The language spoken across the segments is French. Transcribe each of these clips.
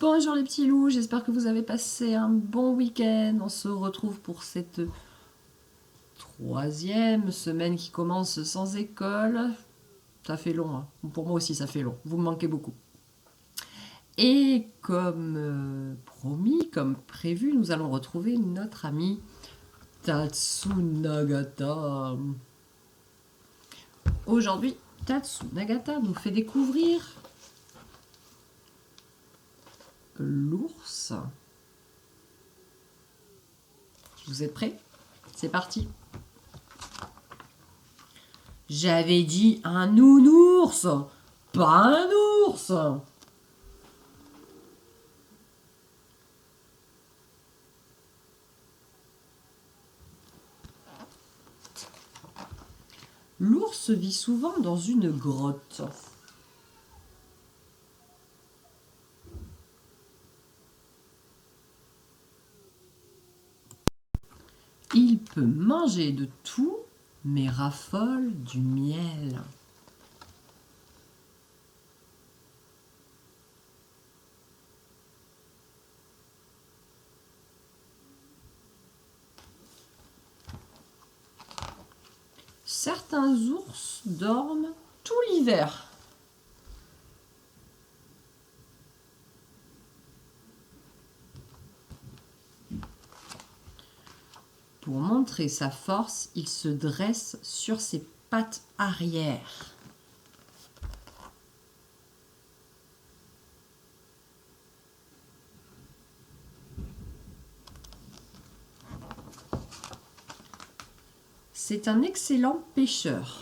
Bonjour les petits loups, j'espère que vous avez passé un bon week-end. On se retrouve pour cette troisième semaine qui commence sans école. Ça fait long, hein. Pour moi aussi ça fait long, vous me manquez beaucoup. Et comme promis, comme prévu, nous allons retrouver notre ami Tatsunagata. Aujourd'hui, Tatsunagata nous fait découvrir l'ours. Vous êtes prêts? C'est parti. J'avais dit un nounours, pas un ours. L'ours vit souvent dans une grotte. Il peut manger de tout, mais raffole du miel. Certains ours dorment tout l'hiver. Pour montrer sa force, il se dresse sur ses pattes arrière. C'est un excellent pêcheur.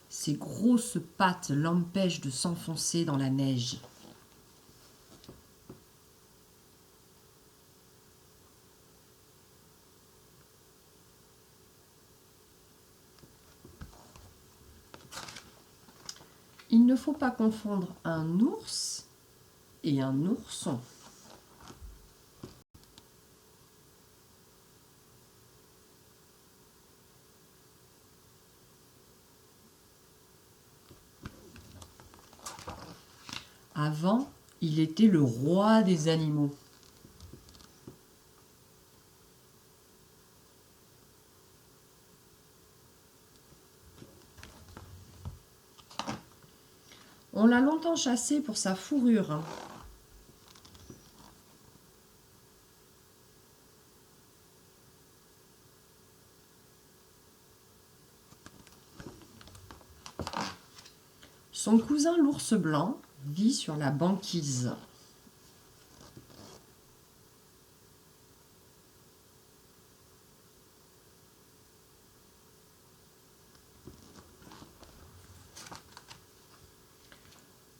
Ses grosses pattes l'empêchent de s'enfoncer dans la neige. Il ne faut pas confondre un ours et un ourson. Avant, il était le roi des animaux. On l'a longtemps chassé pour sa fourrure. Son cousin l'ours blanc vit sur la banquise.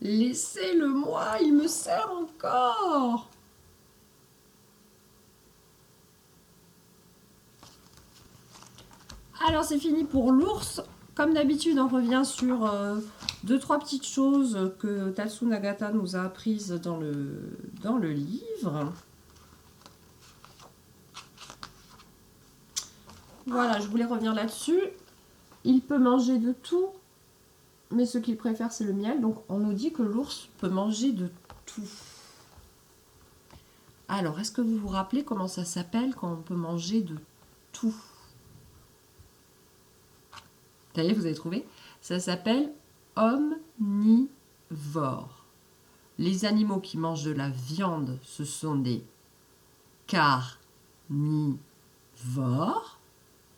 Laissez-le-moi, il me sert encore. Alors c'est fini pour l'ours. Comme d'habitude, on revient sur deux, trois petites choses que Tatsunagata nous a apprises dans le livre. Voilà, je voulais revenir là-dessus. Il peut manger de tout, mais ce qu'il préfère, c'est le miel. Donc, on nous dit que l'ours peut manger de tout. Alors, est-ce que vous vous rappelez comment ça s'appelle quand on peut manger de tout? Ça y est, vous avez trouvé? Ça s'appelle omnivore. Les animaux qui mangent de la viande, ce sont des carnivores.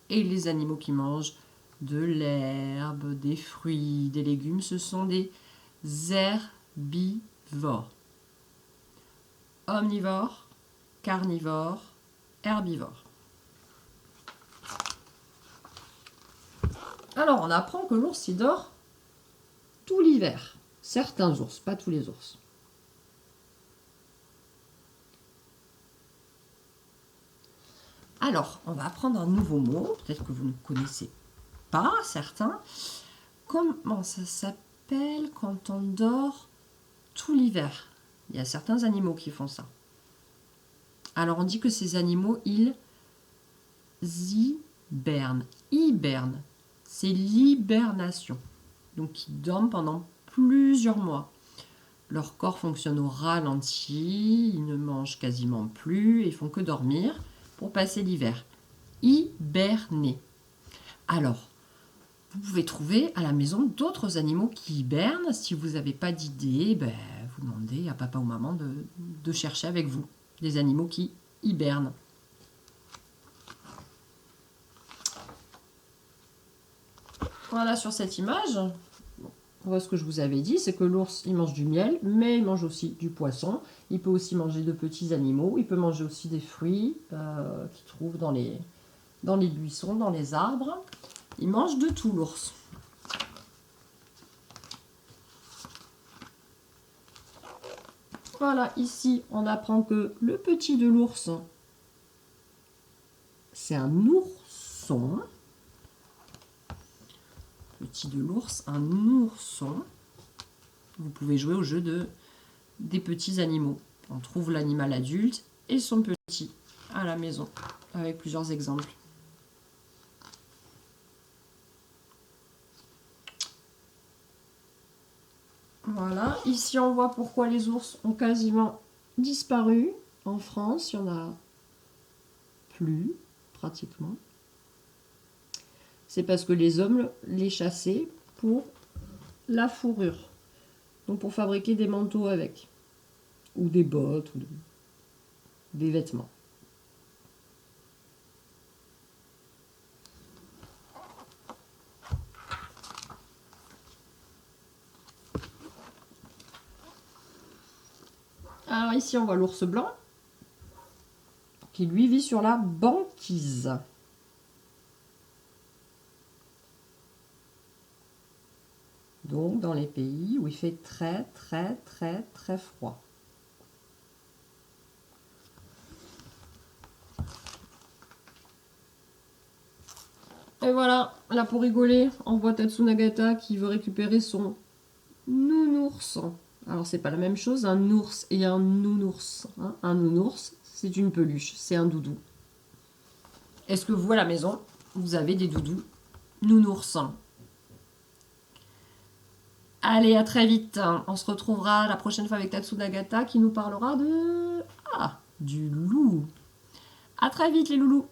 Et les animaux qui mangent de l'herbe, des fruits, des légumes, ce sont des herbivores. Omnivore, carnivore, herbivore. Alors, on apprend que l'ours, il dort tout l'hiver. Certains ours, pas tous les ours. Alors, on va apprendre un nouveau mot, peut-être que vous ne connaissez pas certains. Comment ça s'appelle quand on dort tout l'hiver? Il y a certains animaux qui font ça. Alors on dit que ces animaux, ils hibernent. Hibernent, c'est l'hibernation. Donc ils dorment pendant plusieurs mois. Leur corps fonctionne au ralenti, ils ne mangent quasiment plus, ils font que dormir pour passer l'hiver. Hiberner. Alors, vous pouvez trouver à la maison d'autres animaux qui hibernent. Si vous n'avez pas d'idée, vous demandez à papa ou maman de chercher avec vous des animaux qui hibernent. Voilà sur cette image. Voilà ce que je vous avais dit, c'est que l'ours, il mange du miel, mais il mange aussi du poisson. Il peut aussi manger de petits animaux. Il peut manger aussi des fruits qu'il trouve dans les buissons, dans les arbres. Il mange de tout, l'ours. Voilà, ici, on apprend que le petit de l'ours, c'est un ourson. Petit de l'ours, un ourson. Vous pouvez jouer au jeu des petits animaux. On trouve l'animal adulte et son petit à la maison, avec plusieurs exemples. Voilà, ici on voit pourquoi les ours ont quasiment disparu. En France, il n'y en a plus, pratiquement. C'est parce que les hommes les chassaient pour la fourrure. Donc pour fabriquer des manteaux avec. Ou des bottes, ou des vêtements. Alors ici on voit l'ours blanc qui lui vit sur la banquise. Donc dans les pays où il fait très très très très froid. Et voilà, là pour rigoler, on voit Tatsunagata qui veut récupérer son nounours. Alors c'est pas la même chose, un ours et un nounours. Hein. Un nounours, c'est une peluche, c'est un doudou. Est-ce que vous, à la maison, vous avez des doudous nounours? Allez, à très vite. On se retrouvera la prochaine fois avec Tatsunagata qui nous parlera du loup. À très vite les loulous.